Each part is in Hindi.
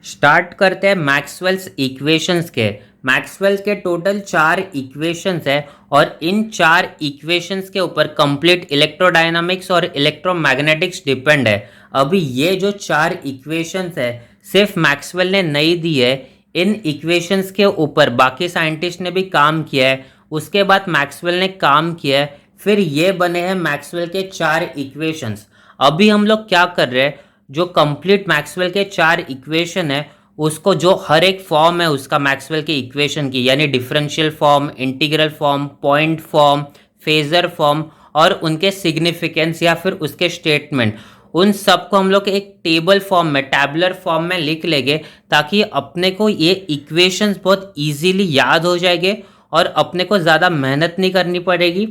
स्टार्ट करते हैं मैक्सवेल्स इक्वेशंस के। मैक्सवेल के टोटल 4 इक्वेशंस है और इन 4 इक्वेशंस के ऊपर कंप्लीट इलेक्ट्रोडायनामिक्स और इलेक्ट्रोमैग्नेटिक्स डिपेंड है। अभी ये जो 4 इक्वेशंस है सिर्फ मैक्सवेल ने नहीं दी है, इन इक्वेशंस के ऊपर बाकी साइंटिस्ट ने भी काम किया है। उसके बाद मैक्सवेल ने काम किया है, फिर ये बने हैं मैक्सवेल के 4 इक्वेशंस। अभी हम लोग क्या कर रहे हैं, जो कंप्लीट मैक्सवेल के 4 इक्वेशन है उसको, जो हर एक फॉर्म है उसका मैक्सवेल के इक्वेशन की, यानी differential form, integral form, point form, phasor form और उनके सिग्निफिकेंस या फिर उसके स्टेटमेंट, उन सबको हम लोग एक टेबल फॉर्म में, टैबुलर फॉर्म में लिख लेंगे ताकि अपने को ये इक्वेशंस बहुत इजीली याद हो जाएंगे और अपने को ज़्यादा मेहनत नहीं करनी पड़ेगी।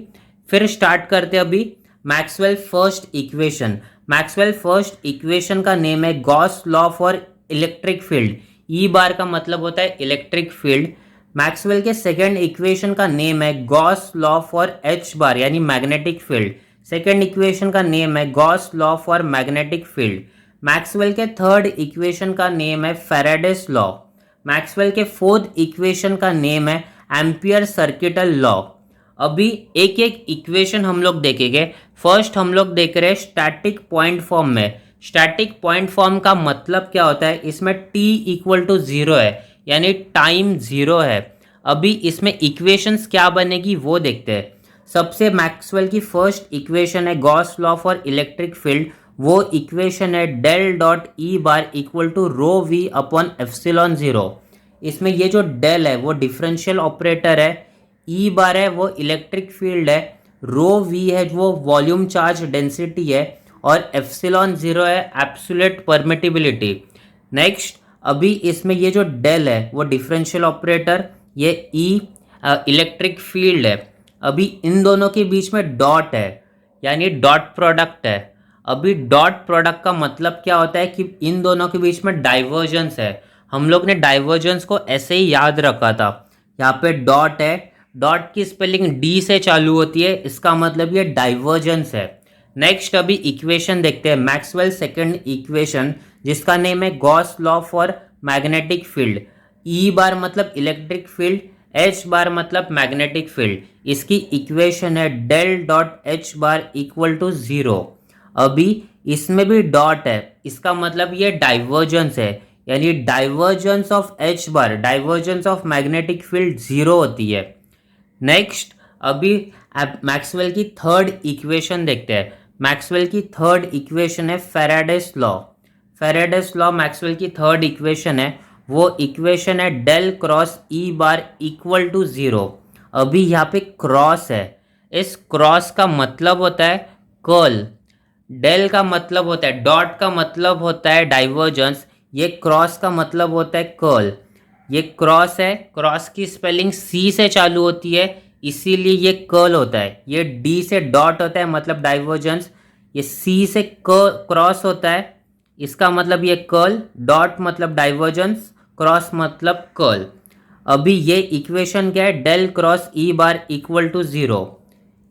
फिर स्टार्ट करते हैं अभी Maxwell first equation. Maxwell first equation का नेम है Gauss law for electric field. E bar का मतलब होता है इलेक्ट्रिक फील्ड। मैक्सवेल के सेकेंड इक्वेशन का नेम है Gauss law for H bar यानी मैग्नेटिक फील्ड। सेकेंड इक्वेशन का नेम है Gauss law for magnetic field. Maxwell के थर्ड इक्वेशन का नेम है फैराडेस लॉ। मैक्सवेल के फोर्थ इक्वेशन का नेम है एम्पियर सर्किटल लॉ। अभी एक एक इक्वेशन हम लोग देखेंगे। फर्स्ट हम लोग देख रहे हैं स्टैटिक पॉइंट फॉर्म में। स्टैटिक पॉइंट फॉर्म का मतलब क्या होता है, इसमें t इक्वल टू 0 है यानी टाइम 0 है। अभी इसमें इक्वेशंस क्या बनेगी वो देखते हैं। सबसे मैक्सवेल की फर्स्ट इक्वेशन है Gauss law for electric field. वो इक्वेशन है del dot E bar equal to rho we upon epsilon 0। इसमें ये जो डेल है वो डिफरेंशियल ऑपरेटर है, ई बार है वो इलेक्ट्रिक फील्ड है, रो वी है वो वॉल्यूम चार्ज डेंसिटी है और एप्सिलॉन 0 है एब्सोल्यूट परमिटिबिलिटी। नेक्स्ट अभी इसमें ये जो डेल है वो डिफरेंशियल ऑपरेटर, ये ई इलेक्ट्रिक फील्ड है। अभी इन दोनों के बीच में डॉट है यानी डॉट प्रोडक्ट है। अभी डॉट प्रोडक्ट का मतलब क्या होता है कि इन दोनों के बीच में डाइवर्जेंस है। हम लोग ने डाइवर्जेंस को ऐसे ही याद रखा था। यहाँ पे डॉट है, डॉट की स्पेलिंग डी से चालू होती है, इसका मतलब ये डाइवर्जेंस है। नेक्स्ट अभी इक्वेशन देखते हैं मैक्सवेल सेकंड इक्वेशन जिसका नेम है Gauss law for magnetic field. E bar मतलब इलेक्ट्रिक फील्ड, एच बार मतलब मैग्नेटिक फील्ड। इसकी इक्वेशन है del dot H bar equal to 0। अभी इसमें भी डॉट है, इसका मतलब ये डाइवर्जेंस है यानी divergence of H bar, divergence of magnetic field 0 होती है। नेक्स्ट अभी मैक्सवेल की थर्ड इक्वेशन देखते हैं। मैक्सवेल की थर्ड इक्वेशन है Faraday's law. Faraday's law Maxwell की थर्ड इक्वेशन है, वो इक्वेशन है del cross E bar equal to 0। अभी यहाँ पे क्रॉस है, इस क्रॉस का मतलब होता है कर्ल। डेल का मतलब होता है, डॉट का मतलब होता है डाइवर्जेंस, ये क्रॉस का मतलब होता है कर्ल। ये क्रॉस है, क्रॉस की स्पेलिंग सी से चालू होती है इसीलिए ये कर्ल होता है। ये डी से डॉट होता है मतलब डाइवर्जेंस, ये सी से क्रॉस होता है इसका मतलब ये कर्ल, डॉट मतलब डाइवर्जेंस, क्रॉस मतलब कर्ल। अभी ये इक्वेशन क्या है, del cross E bar equal to 0।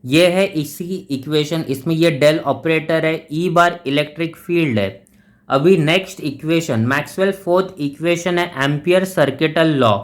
ये है इसी इक्वेशन, इसमें ये डेल ऑपरेटर है, ई बार इलेक्ट्रिक फील्ड है। अभी next equation Maxwell fourth equation है एम्पियर सर्किटल लॉ।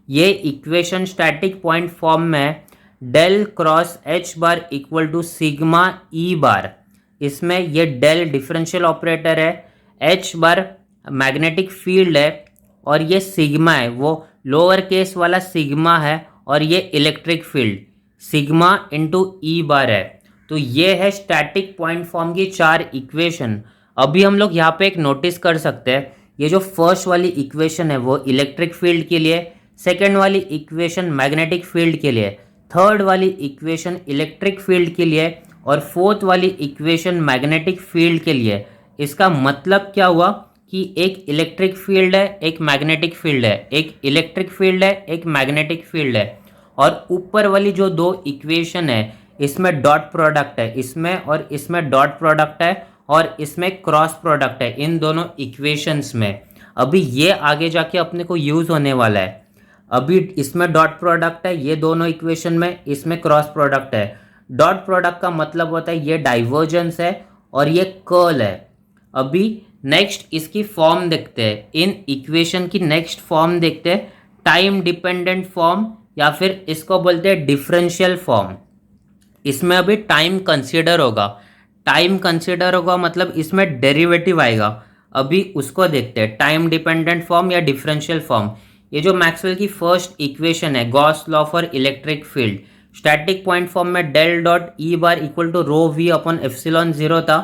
ये इक्वेशन स्टैटिक पॉइंट फॉर्म में है, del cross H bar equal to sigma E bar. इसमें ये डेल डिफरेंशियल ऑपरेटर है, एच बार मैग्नेटिक फील्ड है और ये सिग्मा है वो लोअर केस वाला सिग्मा है और ये इलेक्ट्रिक फील्ड सिग्मा इंटू ई बार है। तो ये है स्टैटिक पॉइंट फॉर्म की 4 इक्वेशन। अभी हम लोग यहाँ पे एक नोटिस कर सकते हैं, ये जो फर्स्ट वाली इक्वेशन है वो इलेक्ट्रिक फील्ड के लिए, सेकेंड वाली इक्वेशन मैग्नेटिक फील्ड के लिए, थर्ड वाली इक्वेशन इलेक्ट्रिक फील्ड के लिए और फोर्थ वाली इक्वेशन मैग्नेटिक फील्ड के लिए। इसका मतलब क्या हुआ कि एक इलेक्ट्रिक फील्ड है, एक मैग्नेटिक फील्ड है, एक इलेक्ट्रिक फील्ड है, एक मैग्नेटिक फील्ड है और ऊपर वाली जो 2 इक्वेशन है इसमें डॉट प्रोडक्ट है, इसमें और इसमें डॉट प्रोडक्ट है और इसमें क्रॉस प्रोडक्ट है इन दोनों इक्वेशंस में। अभी ये आगे जाके अपने को यूज़ होने वाला है। अभी इसमें डॉट प्रोडक्ट है ये दोनों इक्वेशन में, इसमें क्रॉस प्रोडक्ट है। डॉट प्रोडक्ट का मतलब होता है ये डाइवर्जेंस है और ये कर्ल है। अभी नेक्स्ट इसकी फॉर्म देखते हैं, इन इक्वेशन की नेक्स्ट फॉर्म देखते हैं, टाइम डिपेंडेंट फॉर्म या फिर इसको बोलते हैं डिफरेंशियल फॉर्म। इसमें अभी टाइम कंसीडर होगा, टाइम कंसीडर होगा मतलब इसमें डेरिवेटिव आएगा। अभी उसको देखते हैं, टाइम डिपेंडेंट फॉर्म या डिफरेंशियल फॉर्म। ये जो मैक्सवेल की फर्स्ट इक्वेशन है, Gauss law for electric field, static point form में del dot E bar equal to rho we upon epsilon zero था।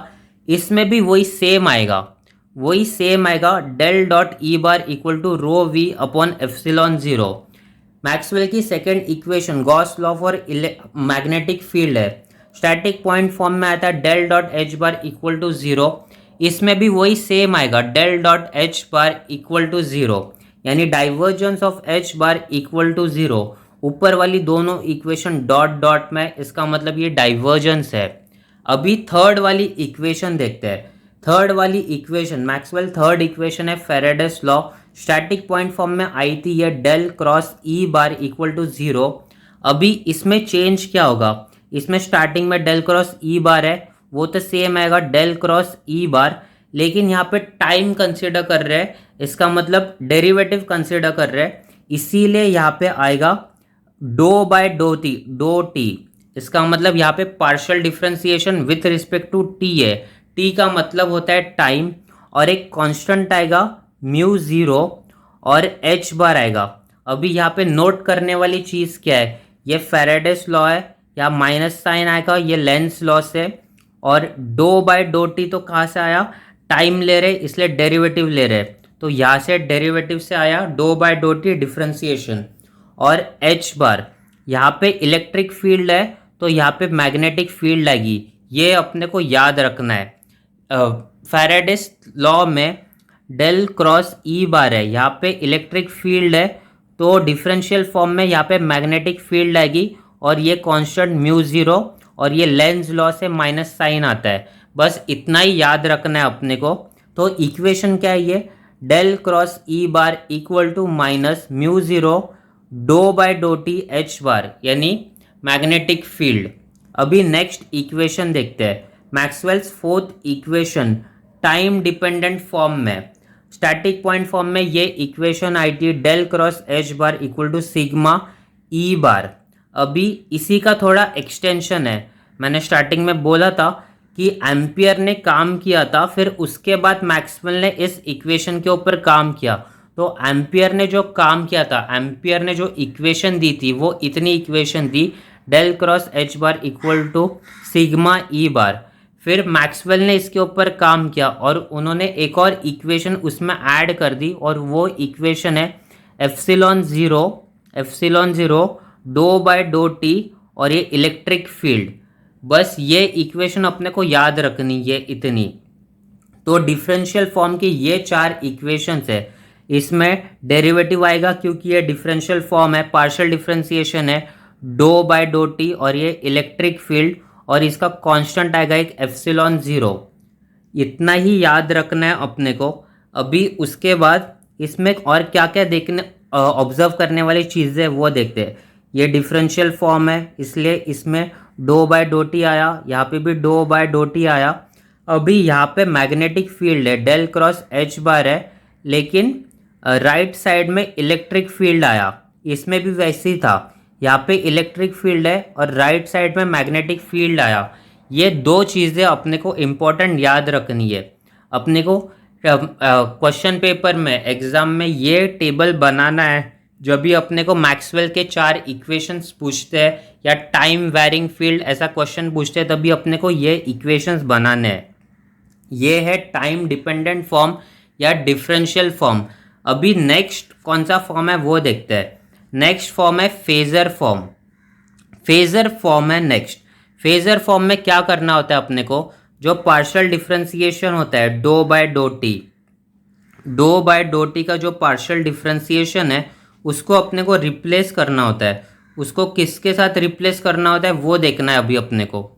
इसमें भी वही सेम आएगा, वही सेम आएगा, del dot E bar equal to rho we upon epsilon zero. Maxwell की second equation Gauss law for magnetic field है, स्टैटिक पॉइंट फॉर्म में आता है del dot H bar equal to zero. इसमें भी वही सेम आएगा, del dot H bar equal to zero, यानी divergence of H bar equal to zero. ऊपर वाली दोनों इक्वेशन डॉट डॉट में, इसका मतलब ये डाइवर्जेंस है। अभी थर्ड वाली इक्वेशन देखते हैं। थर्ड वाली इक्वेशन, मैक्सवेल थर्ड इक्वेशन है Faraday's law, static point form में आई थी ये del cross E bar equal to zero. अभी इसमें चेंज क्या होगा, इसमें स्टार्टिंग में डेल क्रॉस ई बार है, वो तो सेम आएगा डेल क्रॉस ई बार, लेकिन यहाँ पे टाइम कंसिडर कर रहे हैं, इसका मतलब डेरिवेटिव कंसिडर कर रहे हैं, इसीलिए यहाँ पे आएगा डो बाय डो टी। इसका मतलब यहाँ पे partial differentiation with respect to t है, टी का मतलब होता है टाइम, और एक कांस्टेंट आएगा म्यू जीरो और एच बार आएगा। अभी यहाँ पे नोट करने वाली चीज़ क्या है, ये फैराडेस लॉ है, या माइनस साइन आएगा, ये लेंस लॉ से, और डो बाय डो टी तो कहाँ से आया, टाइम ले रहे इसलिए डेरिवेटिव ले रहे, तो यहाँ से डेरिवेटिव से आया do by dough t differentiation. और एच बार यहाँ पे इलेक्ट्रिक फील्ड है, तो यहाँ पे मैग्नेटिक फील्ड आएगी, ये अपने को याद रखना है। फैराडेस लॉ में डेल क्रॉस ई बार है, यहाँ पे इलेक्ट्रिक फील्ड है, तो डिफरेंशियल फॉर्म में यहाँ पे मैग्नेटिक फील्ड आएगी, और ये कांस्टेंट म्यू जीरो, और ये लेंस लॉ से माइनस साइन आता है। बस इतना ही याद रखना है अपने को। तो इक्वेशन क्या है ये, del cross E bar equal to minus mu zero doe by dough T H bar, यानी मैग्नेटिक फील्ड। अभी नेक्स्ट इक्वेशन देखते हैं, Maxwell's fourth equation time dependent form में, स्टैटिक पॉइंट फॉर्म में ये इक्वेशन आई थी del cross H bar equal to sigma E bar. अभी इसी का थोड़ा एक्सटेंशन है, मैंने स्टार्टिंग में बोला था कि एम्पियर ने काम किया था, फिर उसके बाद मैक्सवेल ने इस इक्वेशन के ऊपर काम किया। तो एम्पियर ने जो काम किया था, एम्पियर ने जो इक्वेशन दी थी वो इतनी इक्वेशन दी, del cross H bar equal to sigma E bar. फिर मैक्सवेल ने इसके ऊपर काम किया और उन्होंने एक और इक्वेशन उसमें ऐड कर दी, और वो इक्वेशन है epsilon zero do by dough T, और ये इलेक्ट्रिक फील्ड। बस ये इक्वेशन अपने को याद रखनी, ये इतनी। तो डिफरेंशियल फॉर्म की ये चार इक्वेशंस है, इसमें डेरिवेटिव आएगा क्योंकि ये डिफरेंशियल फॉर्म है, पार्शियल डिफरेंशिएशन है, डो बाय डो टी, और ये इलेक्ट्रिक फील्ड, और इसका कांस्टेंट आएगा एक एप्सिलॉन ज़ीरो। इतना ही याद रखना है अपने को। अभी उसके बाद इसमें और क्या क्या देखने ऑब्जर्व करने वाली चीज़ें वो देखते हैं। ये डिफरेंशियल फॉर्म है, इसलिए इसमें डो बाय डो टी आया, यहाँ पे भी डो बाय डो टी आया। अभी यहाँ पे मैग्नेटिक फील्ड है, डेल क्रॉस एच बार है, लेकिन राइट साइड में इलेक्ट्रिक फील्ड आया, इसमें भी वैसे ही था, यहाँ पे इलेक्ट्रिक फील्ड है और राइट साइड में मैग्नेटिक फील्ड आया। ये दो चीज़ें अपने को इम्पोर्टेंट याद रखनी है। अपने को क्वेश्चन पेपर में, एग्ज़ाम में ये टेबल बनाना है, जब भी अपने को मैक्सवेल के चार इक्वेशंस पूछते हैं या टाइम वेरिंग फील्ड ऐसा क्वेश्चन पूछते हैं, तभी अपने को ये इक्वेशंस बनाने हैं। ये है टाइम डिपेंडेंट फॉर्म या डिफरेंशियल फॉर्म। अभी नेक्स्ट कौन सा फॉर्म है वो देखते हैं। नेक्स्ट फॉर्म है फेजर फॉर्म। फेजर फॉर्म है नेक्स्ट। फेजर फॉर्म में क्या करना होता है अपने को, जो पार्शियल डिफरेंशिएशन होता है डो बाय डो टी का जो पार्शियल डिफरेंशिएशन है उसको अपने को रिप्लेस करना होता है। उसको किसके साथ रिप्लेस करना होता है वो देखना है अभी अपने को।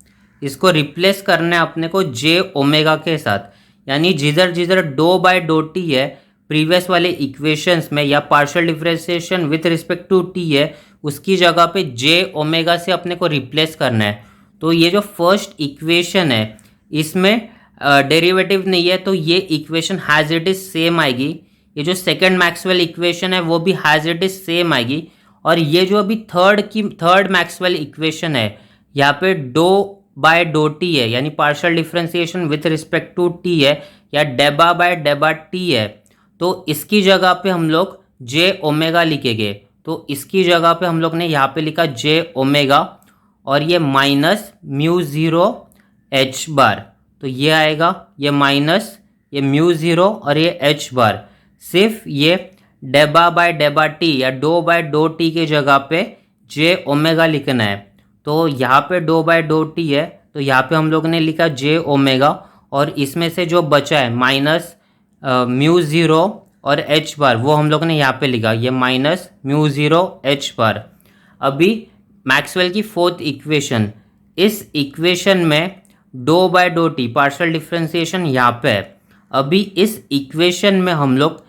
इसको रिप्लेस करना है अपने को जे ओमेगा के साथ, यानी जिधर जिधर डो बाय डो टी है प्रीवियस वाले इक्वेशंस में, या partial differentiation with respect to t है, उसकी जगह पे जे ओमेगा से अपने को रिप्लेस करना है। तो ये जो फर्स्ट इक्वेशन है इसमें डेरिवेटिव नहीं है, तो ये equation has it is same आएगी। ये जो सेकंड मैक्सवेल इक्वेशन है वो भी हैज इट इज सेम आएगी। और ये जो अभी थर्ड मैक्सवेल इक्वेशन है, यहाँ पे डो बाय डो टी है, यानी partial differentiation with respect to t है, या डेबा बाय डेबा टी है। तो इसकी जगह पे हम लोग जे ओमेगा लिखेंगे। तो इसकी जगह पे हम लोग ने यहाँ पे लिखा जे ओमेगा, और ये माइनस म्यू ज़ीरो एच बार। तो ये आएगा, ये माइनस, ये म्यू ज़ीरो और ये एच बार। सिर्फ ये डेबा बाय डेबा टी या डो बाय डो टी की जगह पे जे ओमेगा लिखना है। तो यहाँ पे डो बाय डो टी है, तो यहाँ पे हम लोग ने लिखा जे ओमेगा, और इसमें से जो बचा है माइनस म्यू ज़ीरो और एच बार, वो हम लोग ने यहाँ पे लिखा, ये minus mu zero H bar. अभी मैक्सवेल की फोर्थ इक्वेशन, इस इक्वेशन में do by dough t partial differentiation यहाँ पे है। अभी इस इक्वेशन में हम लोग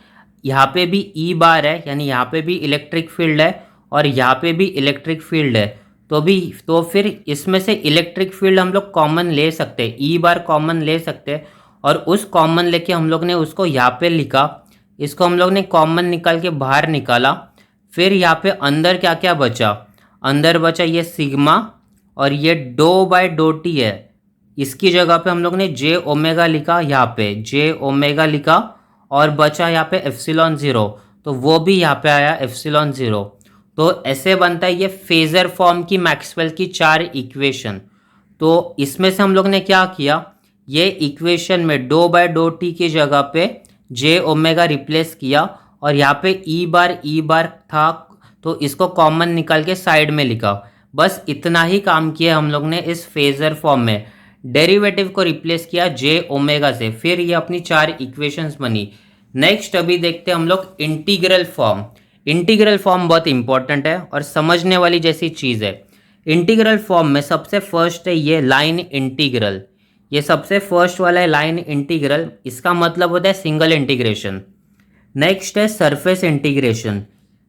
यहाँ पे भी ई बार है, यानी यहाँ पे भी इलेक्ट्रिक फील्ड है और यहाँ पे भी इलेक्ट्रिक फील्ड है। तो फिर इसमें से इलेक्ट्रिक फील्ड हम लोग कॉमन ले सकते हैं, ई बार कॉमन ले सकते हैं, और उस कॉमन लेके हम लोग ने उसको यहाँ पे लिखा। इसको हम लोग ने कॉमन निकाल के बाहर निकाला। फिर यहाँ पे अंदर क्या क्या बचा, अंदर बचा ये सिग्मा, और ये डो बाय डो टी है, इसकी जगह पे हम लोग ने जे ओमेगा लिखा, यहाँ पे जे ओमेगा लिखा, और बचा यहाँ पे एप्सिलॉन ज़ीरो, तो वो भी यहाँ पे आया एप्सिलॉन ज़ीरो। तो ऐसे बनता है ये फेजर फॉर्म की मैक्सवेल की चार इक्वेशन। तो इसमें से हम लोग ने क्या किया, ये इक्वेशन में डो बाय डो टी की जगह पे जे ओमेगा रिप्लेस किया, और यहाँ पे ई बार था, तो इसको कॉमन निकाल के साइड में लिखा। बस इतना ही काम किया हम लोग ने इस फेजर फॉर्म में। डेरिवेटिव को रिप्लेस किया जे ओमेगा से, फिर ये अपनी चार इक्वेशंस बनी। नेक्स्ट अभी देखते हैं हम लोग इंटीग्रल फॉर्म। इंटीग्रल फॉर्म बहुत इंपॉर्टेंट है और समझने वाली जैसी चीज़ है। इंटीग्रल फॉर्म में सबसे फर्स्ट है ये लाइन इंटीग्रल। ये सबसे फर्स्ट वाला है लाइन इंटीग्रल, इसका मतलब होता है सिंगल इंटीग्रेशन। नेक्स्ट है सरफेस इंटीग्रेशन।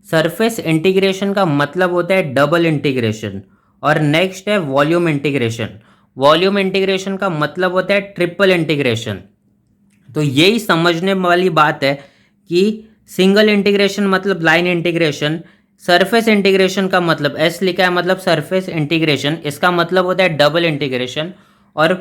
सरफेस इंटीग्रेशन का मतलब होता है डबल इंटीग्रेशन। और नेक्स्ट है वॉल्यूम इंटीग्रेशन। वॉल्यूम इंटीग्रेशन का मतलब होता है ट्रिपल इंटीग्रेशन। तो यही समझने वाली बात है कि सिंगल इंटीग्रेशन मतलब लाइन इंटीग्रेशन, सरफेस इंटीग्रेशन का मतलब एस लिखा है मतलब सरफेस इंटीग्रेशन, इसका मतलब होता है डबल इंटीग्रेशन, और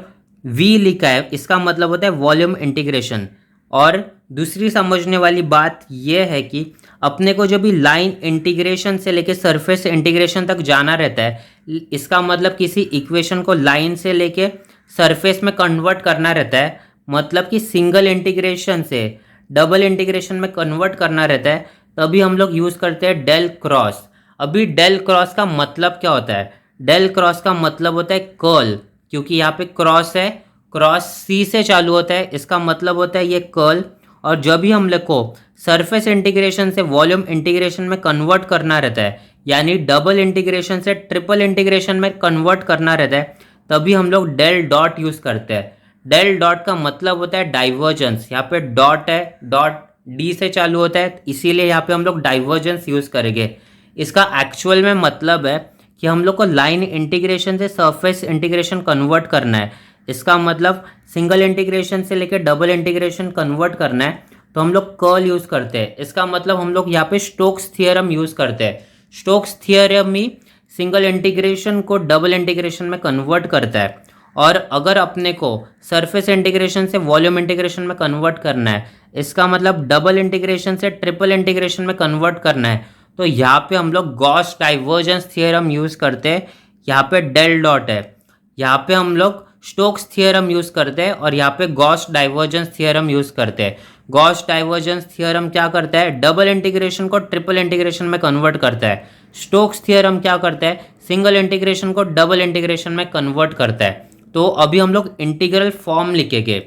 वी लिखा है इसका मतलब होता है वॉल्यूम इंटीग्रेशन। और दूसरी समझने वाली बात यह है कि अपने को जब भी लाइन इंटीग्रेशन से लेके सरफेस इंटीग्रेशन तक जाना रहता है, इसका मतलब किसी इक्वेशन को लाइन से लेके सरफेस में कन्वर्ट करना रहता है, मतलब कि सिंगल इंटीग्रेशन से डबल इंटीग्रेशन में कन्वर्ट करना रहता है, तभी हम लोग यूज़ करते हैं डेल क्रॉस। अभी डेल क्रॉस का मतलब क्या होता है, डेल क्रॉस का मतलब होता है कर्ल, क्योंकि यहाँ पे क्रॉस है, क्रॉस सी से चालू होता है, इसका मतलब होता है ये कर्ल। और जब भी हम लोग को सरफेस इंटीग्रेशन से वॉल्यूम इंटीग्रेशन में कन्वर्ट करना रहता है, यानी डबल इंटीग्रेशन से ट्रिपल इंटीग्रेशन में कन्वर्ट करना रहता है, तभी हम लोग डेल डॉट यूज़ करते हैं। डेल डॉट का मतलब होता है डाइवर्जेंस। यहाँ पे डॉट है, डॉट डी से चालू होता है, इसीलिए यहाँ पे हम लोग डाइवर्जेंस यूज़ करेंगे। इसका एक्चुअल में मतलब है कि हम लोग को लाइन इंटीग्रेशन से सरफेस इंटीग्रेशन कन्वर्ट करना है। इसका मतलब सिंगल इंटीग्रेशन से लेकर डबल इंटीग्रेशन कन्वर्ट करना है, तो हम लोग कर्ल यूज़ करते हैं। इसका मतलब हम लोग यहाँ पे स्टोक्स थियरम यूज़ करते हैं। स्टोक्स थियरम ही सिंगल इंटीग्रेशन को डबल इंटीग्रेशन में कन्वर्ट करता है। और अगर अपने को सरफेस इंटीग्रेशन से वॉल्यूम इंटीग्रेशन में कन्वर्ट करना है, इसका मतलब डबल इंटीग्रेशन से ट्रिपल इंटीग्रेशन में कन्वर्ट करना है, तो यहाँ पे हम लोग गॉस डाइवर्जेंस थियरम यूज़ करते हैं। यहाँ पे डेल डॉट है, यहाँ पे हम लोग स्टोक्स थियरम यूज़ करते हैं, और यहाँ पे गॉस डाइवर्जेंस थियरम यूज़ करते हैं। गॉस डाइवर्जेंस थियरम क्या करता है, डबल इंटीग्रेशन को ट्रिपल इंटीग्रेशन में कन्वर्ट करता है। स्टोक्स थियरम क्या करता है, सिंगल इंटीग्रेशन को डबल इंटीग्रेशन में कन्वर्ट करता है। तो अभी हम लोग इंटीग्रल फॉर्म लिखेंगे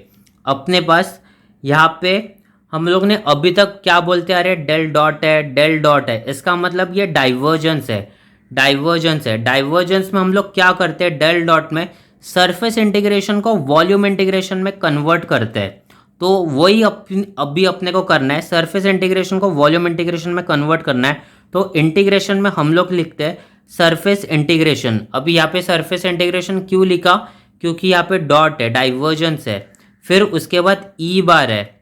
अपने पास। यहाँ पे हम लोग ने अभी तक क्या बोलते आ रहे, डेल डॉट है, डेल डॉट है, इसका मतलब ये डाइवर्जेंस है, डाइवर्जेंस है। डाइवर्जेंस में हम लोग क्या करते हैं, डेल डॉट में सरफेस इंटीग्रेशन को वॉल्यूम इंटीग्रेशन में कन्वर्ट करते हैं। तो वही अभी अपने को करना है, सरफेस इंटीग्रेशन को वॉल्यूम इंटीग्रेशन में कन्वर्ट करना है। तो इंटीग्रेशन में हम लोग लिखते हैं सरफेस इंटीग्रेशन। अभी यहाँ पे सरफेस इंटीग्रेशन क्यों लिखा, क्योंकि यहाँ पे डॉट है, डाइवर्जेंस है। फिर उसके बाद ई बार है।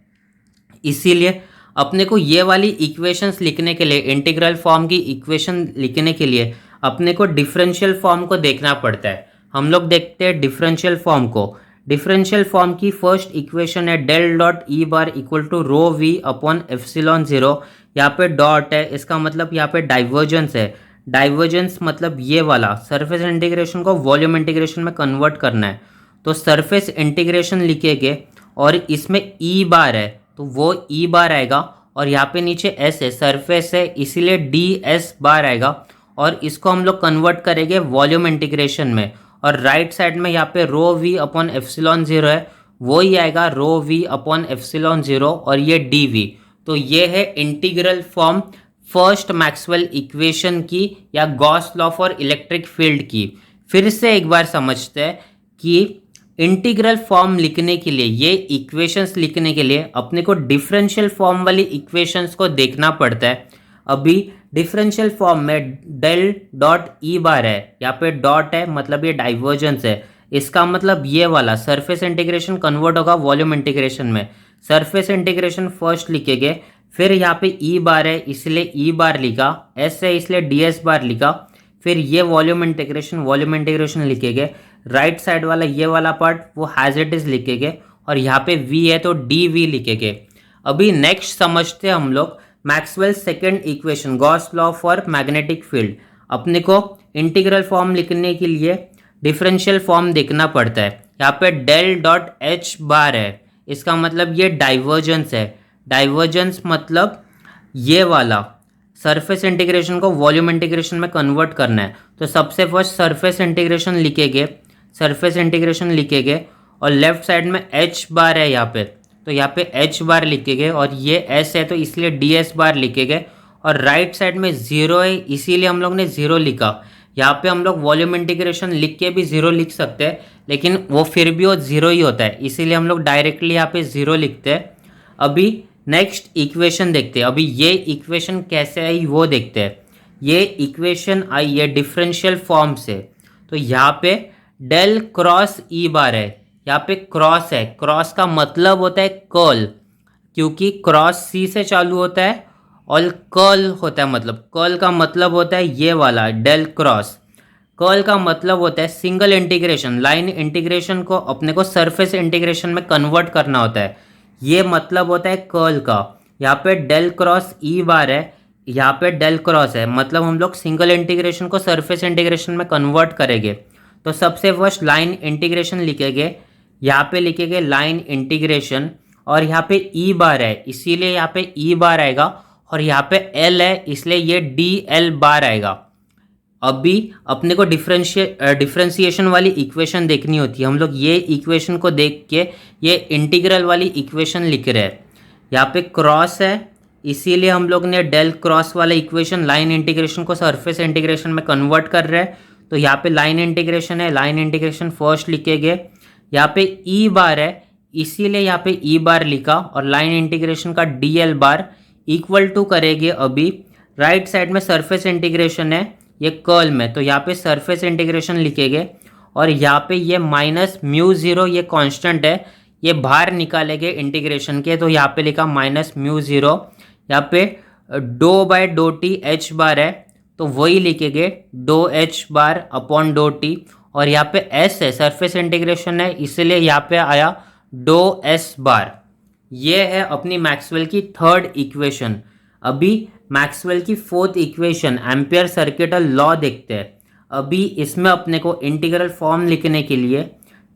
इसीलिए अपने को ये वाली इक्वेशंस लिखने के लिए, इंटीग्रल फॉर्म की इक्वेशन लिखने के लिए अपने को डिफरेंशियल फॉर्म को देखना पड़ता है। हम लोग देखते हैं डिफरेंशियल फॉर्म को। डिफरेंशियल फॉर्म की फर्स्ट इक्वेशन है del dot E bar equal to rho we upon epsilon zero. यहाँ पे डॉट है, इसका मतलब यहाँ पे डाइवर्जेंस है। डाइवर्जेंस मतलब ये वाला सरफेस इंटीग्रेशन को वॉल्यूम इंटीग्रेशन में कन्वर्ट करना है, तो सरफेस इंटीग्रेशन लिखेंगे और इसमें ई बार है तो वो ई बार आएगा, और यहाँ पे नीचे एस है, सरफेस है, इसीलिए डी एस बार आएगा। और इसको हम लोग कन्वर्ट करेंगे वॉल्यूम इंटीग्रेशन में, और राइट साइड में यहाँ पे रो वी अपॉन एप्सिलॉन जीरो है, वो ही आएगा रो वी अपॉन एप्सिलॉन जीरो, और ये डी वी। तो ये है integral form first Maxwell equation की या Gauss law for electric field की। फिर से एक बार समझते हैं कि इंटीग्रल फॉर्म लिखने के लिए, ये इक्वेशंस लिखने के लिए अपने को डिफरेंशियल फॉर्म वाली इक्वेशंस को देखना पड़ता है। अभी डिफरेंशियल फॉर्म में डेल डॉट ई बार है, यहाँ पे डॉट है मतलब ये डाइवर्जेंस है, इसका मतलब ये वाला सरफेस इंटीग्रेशन कन्वर्ट होगा वॉल्यूम इंटीग्रेशन में। सरफेस इंटीग्रेशन फर्स्ट लिखेंगे, फिर यहाँ पे ई बार है इसलिए ई बार लिखा, एस है इसलिए डी एस बार लिखा, फिर ये वॉल्यूम इंटीग्रेशन लिखेंगे। राइट साइड वाला ये वाला पार्ट वो हैज इट इज लिखेंगे, और यहाँ पे वी है तो डी वी लिखेंगे। अभी नेक्स्ट समझते हैं हम लोग Maxwell second equation Gauss law for magnetic field. अपने को इंटीग्रल फॉर्म लिखने के लिए डिफरेंशियल फॉर्म देखना पड़ता है। यहाँ पे डेल डॉट एच बार है, इसका मतलब ये डाइवर्जेंस है। डाइवर्जेंस मतलब ये वाला सरफेस इंटीग्रेशन को वॉल्यूम इंटीग्रेशन में कन्वर्ट करना है, तो सबसे फर्स्ट सरफेस इंटीग्रेशन लिखेंगे, और लेफ्ट साइड में एच बार है यहाँ पे, तो यहाँ पे एच बार लिखेंगे, और ये एस है तो इसलिए डी एस बार लिखेंगे, और राइट साइड में ज़ीरो है इसीलिए हम लोग ने ज़ीरो लिखा। यहाँ पे हम लोग वॉल्यूम इंटीग्रेशन लिख के भी ज़ीरो लिख सकते हैं, लेकिन वो फिर भी वो ज़ीरो ही होता है, इसीलिए हम लोग डायरेक्टली यहाँ पे ज़ीरो लिखते हैं। अभी नेक्स्ट इक्वेशन देखते हैं। अभी ये इक्वेशन कैसे आई वो देखते हैं। ये इक्वेशन आई है डिफरेंशियल फॉर्म से, तो यहाँ पे डेल क्रॉस ई बार है, यहाँ पे क्रॉस है, क्रॉस का मतलब होता है कर्ल, क्योंकि क्रॉस सी से चालू होता है और कर्ल होता है, मतलब कर्ल का मतलब होता है ये वाला डेल क्रॉस। कर्ल का मतलब होता है सिंगल इंटीग्रेशन, लाइन इंटीग्रेशन को अपने को सरफेस इंटीग्रेशन में कन्वर्ट करना होता है, ये मतलब होता है कर्ल का। यहाँ पे डेल क्रॉस ई बार है, यहाँ पे डेल क्रॉस है, मतलब हम लोग सिंगल इंटीग्रेशन को सरफेस इंटीग्रेशन में कन्वर्ट करेंगे। तो सबसे फर्स्ट लाइन इंटीग्रेशन लिखेंगे, यहाँ पे लिखेंगे लाइन इंटीग्रेशन, और यहाँ पे ई बार है इसीलिए यहाँ पे ई बार आएगा, और यहाँ पे एल है इसलिए ये डी एल बार आएगा। अभी अपने को डिफरेंशिएशन वाली इक्वेशन देखनी होती है। हम लोग ये इक्वेशन को देख के ये इंटीग्रल वाली इक्वेशन लिख रहे हैं। यहाँ पे क्रॉस है इसीलिए हम लोग ने डेल क्रॉस वाला इक्वेशन लाइन इंटीग्रेशन को सरफेस इंटीग्रेशन में कन्वर्ट कर रहे हैं। तो यहाँ पे लाइन इंटीग्रेशन है, लाइन इंटीग्रेशन फर्स्ट लिखेंगे। यहाँ पे ई बार है इसीलिए यहाँ पे ई बार लिखा, और लाइन इंटीग्रेशन का D L bar equal to करेंगे। अभी राइट साइड में सरफेस इंटीग्रेशन है ये कर्ल में, तो यहाँ पे सरफेस इंटीग्रेशन लिखेंगे, और यहाँ पे ये माइनस म्यू ज़ीरो ये कांस्टेंट है, ये बाहर निकालेंगे इंटीग्रेशन के, तो यहाँ पे लिखा माइनस म्यू ज़ीरो। यहाँ पे doe by dough T H bar है तो वही लिखेंगे doe H bar upon doe T, और यहाँ पे एस है सरफेस इंटीग्रेशन है इसलिए यहाँ पे आया डो एस बार। ये है अपनी मैक्सवेल की थर्ड इक्वेशन। अभी मैक्सवेल की fourth equation ampere circuital law देखते हैं। अभी इसमें अपने को इंटीग्रल फॉर्म लिखने के लिए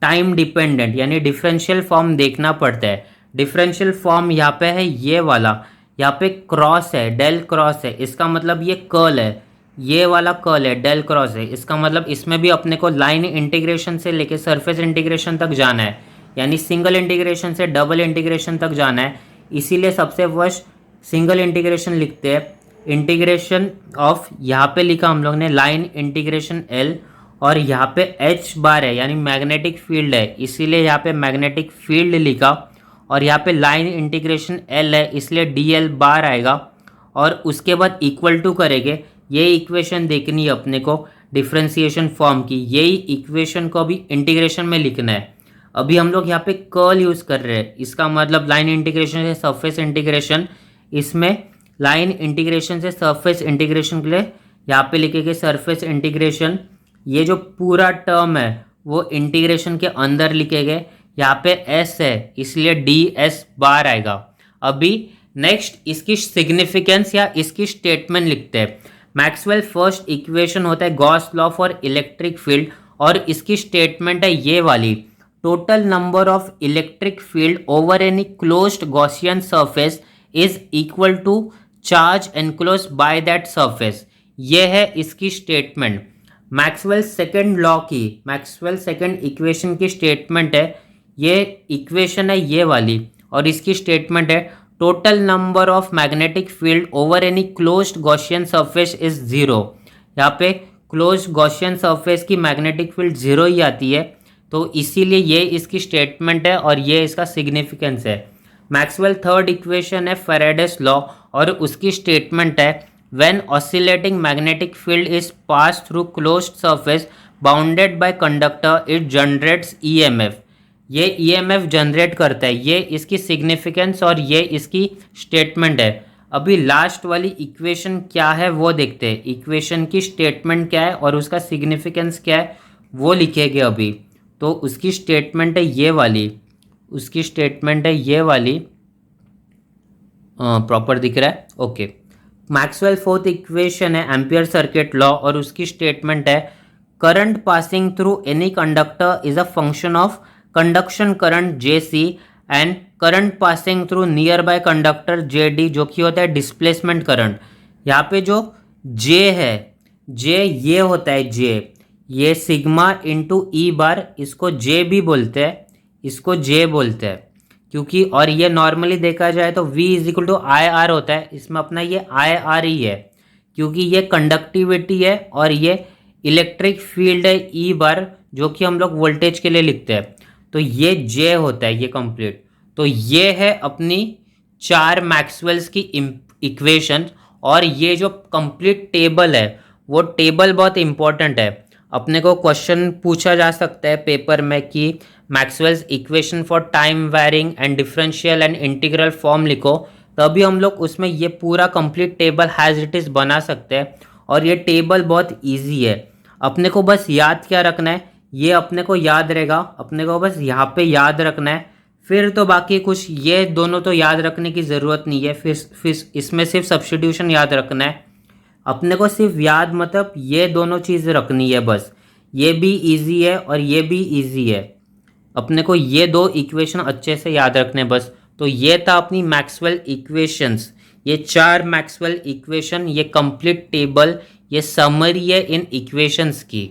टाइम डिपेंडेंट यानी डिफरेंशियल फॉर्म देखना पड़ता है। डिफरेंशियल फॉर्म यहाँ पे है ये वाला, यहाँ पे क्रॉस है, डेल क्रॉस है, इसका मतलब ये कर्ल है, ये वाला कर्ल है, डेल क्रॉस है, इसका मतलब इसमें भी अपने को लाइन इंटीग्रेशन से लेके सरफेस इंटीग्रेशन तक जाना है, यानी सिंगल इंटीग्रेशन से डबल इंटीग्रेशन तक जाना है। इसीलिए सबसे फर्स्ट सिंगल इंटीग्रेशन लिखते हैं, इंटीग्रेशन ऑफ, यहाँ पे लिखा हम लोग ने लाइन इंटीग्रेशन एल, और यहाँ पे एच बार है यानी मैग्नेटिक फील्ड है इसीलिए यहाँ पे मैग्नेटिक फील्ड लिखा, और यहाँ पे लाइन इंटीग्रेशन एल है इसलिए डी एल बार आएगा, और उसके बाद इक्वल टू करेंगे। ये इक्वेशन देखनी है अपने को डिफ्रेंसिएशन फॉर्म की, यही इक्वेशन को भी इंटीग्रेशन में लिखना है। अभी हम लोग यहाँ पे कर्ल यूज़ कर रहे हैं, इसका मतलब लाइन इंटीग्रेशन से सरफेस इंटीग्रेशन। इसमें लाइन इंटीग्रेशन से सरफेस इंटीग्रेशन के लिए यहाँ पे लिखेंगे सरफेस इंटीग्रेशन। ये जो पूरा टर्म है वो इंटीग्रेशन के अंदर लिखेंगे। यहाँ पे एस है इसलिए डी एस बार आएगा। अभी नेक्स्ट इसकी सिग्निफिकेंस या इसकी स्टेटमेंट लिखते हैं। मैक्सवेल फर्स्ट इक्वेशन होता है Gauss law for electric field और इसकी स्टेटमेंट है ये वाली, total number of electric field over any closed Gaussian surface is equal to charge enclose by that surface. ये है इसकी स्टेटमेंट। मैक्सवेल सेकेंड लॉ की, मैक्सवेल सेकेंड इक्वेशन की स्टेटमेंट है, ये इक्वेशन है ये वाली और इसकी स्टेटमेंट है total number of magnetic field over any closed Gaussian surface is zero. यहाँ पे क्लोज्ड गॉसियन सरफेस की मैग्नेटिक फील्ड ज़ीरो ही आती है, तो इसीलिए ये इसकी स्टेटमेंट है और ये इसका सिग्निफिकेंस है। मैक्सवेल थर्ड इक्वेशन है फैराडेस लॉ और उसकी स्टेटमेंट है when oscillating magnetic field is pass through closed surface bounded by conductor it generates EMF. ये ईएमएफ जनरेट करता है, ये इसकी सिग्निफिकेंस और ये इसकी स्टेटमेंट है। अभी लास्ट वाली इक्वेशन क्या है वो देखते हैं, इक्वेशन की स्टेटमेंट क्या है और उसका सिग्निफिकेंस क्या है वो लिखेंगे अभी। तो उसकी स्टेटमेंट है ये वाली, उसकी स्टेटमेंट है ये वाली, प्रॉपर दिख रहा है, ओके। मैक्सवेल फोर्थ इक्वेशन है एम्पियर सर्किट लॉ और उसकी स्टेटमेंट है current passing through any conductor is a function of conduction current J C and current passing through nearby conductor J D, जो कि होता है डिस्प्लेसमेंट करंट। यहाँ पे जो जे है, जे ये होता है जे, ये सिग्मा इंटू ई बार, इसको जे भी बोलते हैं, इसको जे बोलते हैं क्योंकि, और ये नॉर्मली देखा जाए तो V is equal to I R होता है, इसमें अपना ये आई आर ही है क्योंकि ये कंडक्टिविटी है और ये इलेक्ट्रिक फील्ड है ई बार, जो कि हम लोग वोल्टेज के लिए लिखते हैं। तो ये जे होता है ये कंप्लीट। तो ये है अपनी चार मैक्सवेल्स की इक्वेशन और ये जो कंप्लीट टेबल है वो टेबल बहुत इंपॉर्टेंट है। अपने को क्वेश्चन पूछा जा सकता है पेपर में कि Maxwell's equation for time varying and differential and integral form लिखो, तभी हम लोग उसमें ये पूरा complete table has it is बना सकते हैं। और ये टेबल बहुत इजी है, अपने को बस याद क्या रखना है, ये अपने को याद रहेगा, अपने को बस यहाँ पे याद रखना है, फिर तो बाकी कुछ ये दोनों तो याद रखने की ज़रूरत नहीं है, फिर इसमें सिर्फ सब्स्टिट्यूशन याद रखना है। अपने को सिर्फ याद मतलब ये दोनों चीज़ रखनी है बस, ये भी इजी है और ये भी इजी है, अपने को ये दो इक्वेशन अच्छे से याद रखने बस। तो ये था अपनी मैक्सवेल इक्वेशंस, ये चार मैक्सवेल इक्वेशन, ये कंप्लीट टेबल, ये समरी है इन इक्वेशंस की।